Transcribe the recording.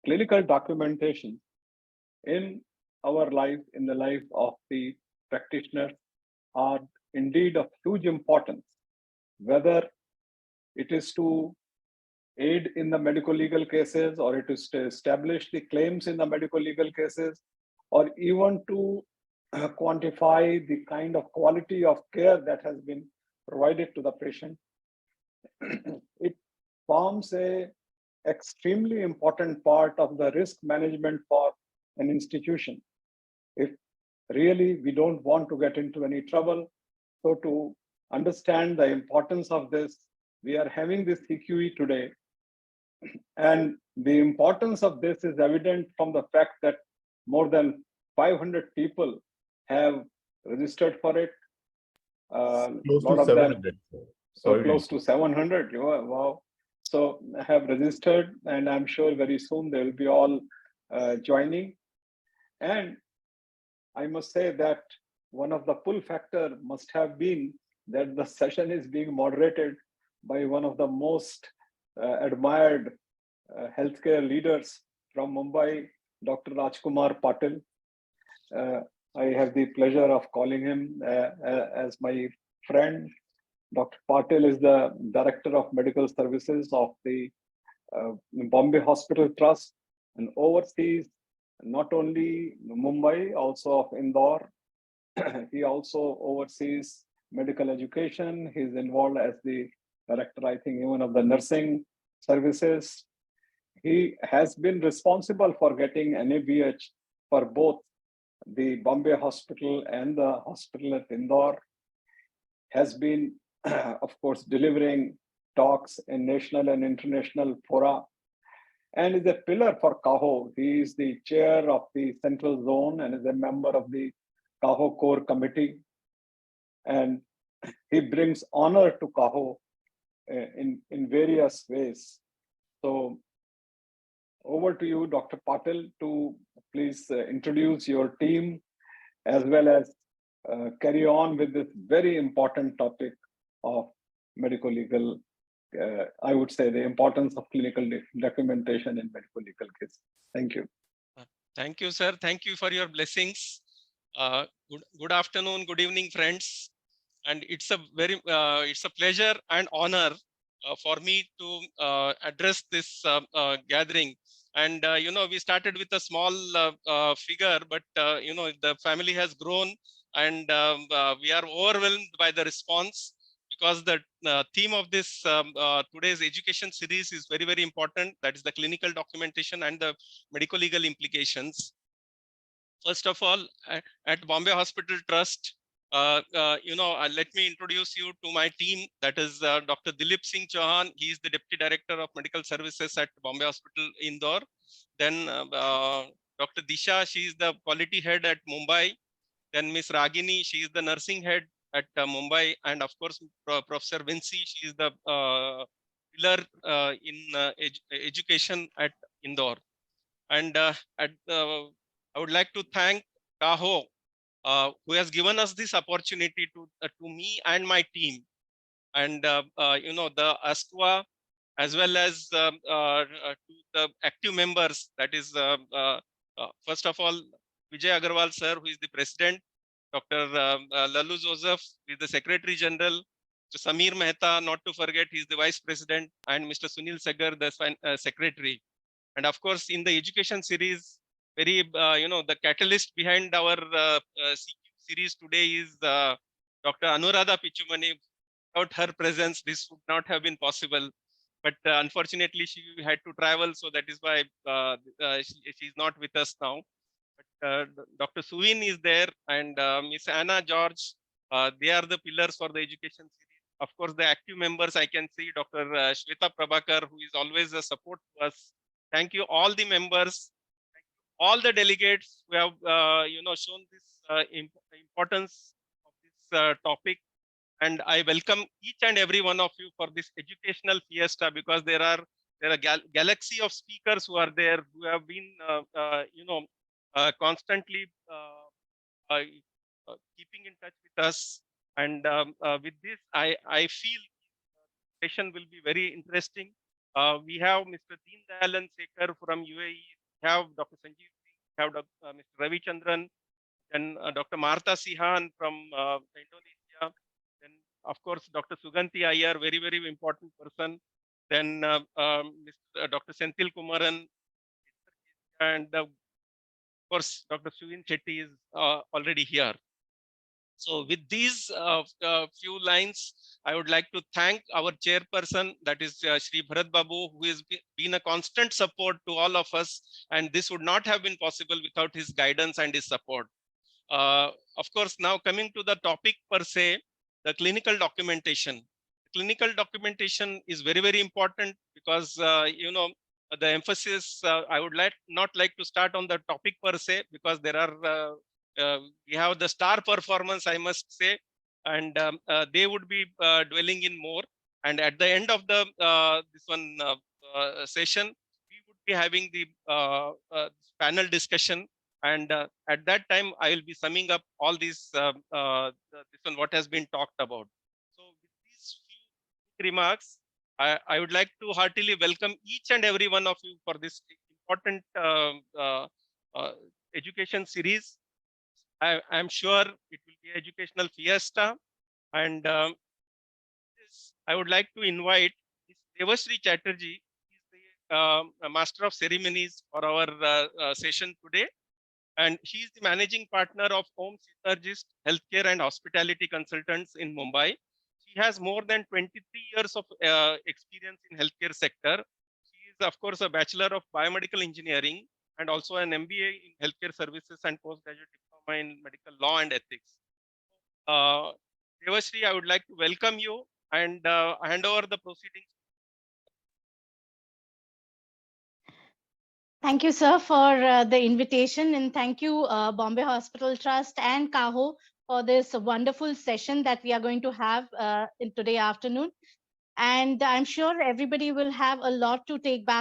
clinical documentation in our life, in the life of the practitioners, are indeed of huge importance, whether it is to aid in the medical legal cases, or it is to establish the claims in the medical legal cases, or even to quantify the kind of quality of care that has been provided to the patient. It forms a extremely important part of the risk management for an institution. If really we don't want to get into any trouble, so to understand the importance of this, we are having this CQE today. And the importance of this is evident from the fact that more than 500 people have registered for it. A Close lot to of them, 700. so Sorry. close to 700. Wow. So have registered, and I'm sure very soon they will be all joining. And I must say that one of the pull factor must have been that the session is being moderated by one of the most admired healthcare leaders from Mumbai, Dr. Rajkumar Patil. I have the pleasure of calling him as my friend. Dr. Patil is the Director of Medical Services of the Bombay Hospital Trust and oversees not only Mumbai, also of Indore. He also oversees medical education. He's involved as the director, I think, even of the nursing services. He has been responsible for getting NABH for both the Bombay Hospital and the hospital at Indore, has been, of course, delivering talks in national and international fora, and is a pillar for CAHO. He is the chair of the Central Zone and is a member of the CAHO Core Committee. And he brings honor to CAHO in various ways. So over to you, Dr. Patil, to please introduce your team as well as carry on with this very important topic of medical legal, I would say the importance of clinical documentation in medical legal cases. Thank you. Thank you, sir. Thank you for your blessings. Good afternoon, good evening, friends. And it's a pleasure and honor for me to address this gathering. And we started with a small figure, but the family has grown, and we are overwhelmed by the response, because the theme of this today's education series is very, very important. That is the clinical documentation and the medical legal implications. First of all, at Bombay Hospital Trust, let me introduce you to my team. That is Dr. Dilip Singh Chauhan. He is the Deputy Director of Medical Services at Bombay Hospital, Indore. Then Dr. Disha, she is the Quality Head at Mumbai. Then Miss Ragini, she is the Nursing Head at Mumbai. And of course, Professor Vinci, she is the pillar in education at Indore. And I would like to thank CAHO, who has given us this opportunity to me and my team, and the ASQA, as well as to the active members. That is, first of all, Vijay Agarwal sir, who is the president, Dr. Lalu Joseph, who is the Secretary General, Mr. Samir Mehta, not to forget, he is the Vice President, and Mr. Sunil Sagar, the Secretary. And of course, in the education series, very the catalyst behind our series today is Dr. Anuradha Pichumani. Without her presence, this would not have been possible. But unfortunately, she had to travel, so that is why she is not with us now. But Dr. Suvin is there, and Miss Anna George. They are the pillars for the education series. Of course, the active members, I can see Dr. Shweta Prabhakar, who is always a support to us. Thank you, all the members, all the delegates who have shown this importance of this topic. And I welcome each and every one of you for this educational fiesta, because there are a galaxy of speakers who are there, who have been constantly keeping in touch with us. And with this, I feel the session will be very interesting. We have Mr. Deen Dayalan Sekar from UAE. We have Dr. Sanjeev Singh. We have Mr. Ravi Chandran. Then Dr. Martha Sihan from Indonesia. Then, of course, Dr. Suganti Iyer, very, very important person. Then Mr. Dr. Senthil Kumaran. And of course, Dr. Suvin Chetty is already here. So with these few lines, I would like to thank our chairperson, that is Shri Bharat Babu, who has been a constant support to all of us. And this would not have been possible without his guidance and his support. Of course, now coming to the topic per se, the clinical documentation. Clinical documentation is very, very important because, the emphasis, I would not like to start on the topic per se, because there are, we have the star performance, I must say, and they would be dwelling in more. And at the end of the this one session, we would be having the panel discussion, and at that time I will be summing up all these this one what has been talked about. So with these few remarks, I would like to heartily welcome each and every one of you for this important uh, education series. I'm sure it will be educational fiesta, and I would like to invite Devashree Chatterjee. He's the master of ceremonies for our session today, and she is the managing partner of Home Synergist Healthcare and Hospitality Consultants in Mumbai. She has more than 23 years of experience in healthcare sector. She is, of course, a Bachelor of Biomedical Engineering and also an MBA in Healthcare Services and Postgraduate Diploma in Medical Law and Ethics. Uh, Devashree, I would like to welcome you and hand over the proceedings. Thank you, sir, for the invitation, and thank you, Bombay Hospital Trust and CAHO, for this wonderful session that we are going to have in today afternoon. And I'm sure everybody will have a lot to take back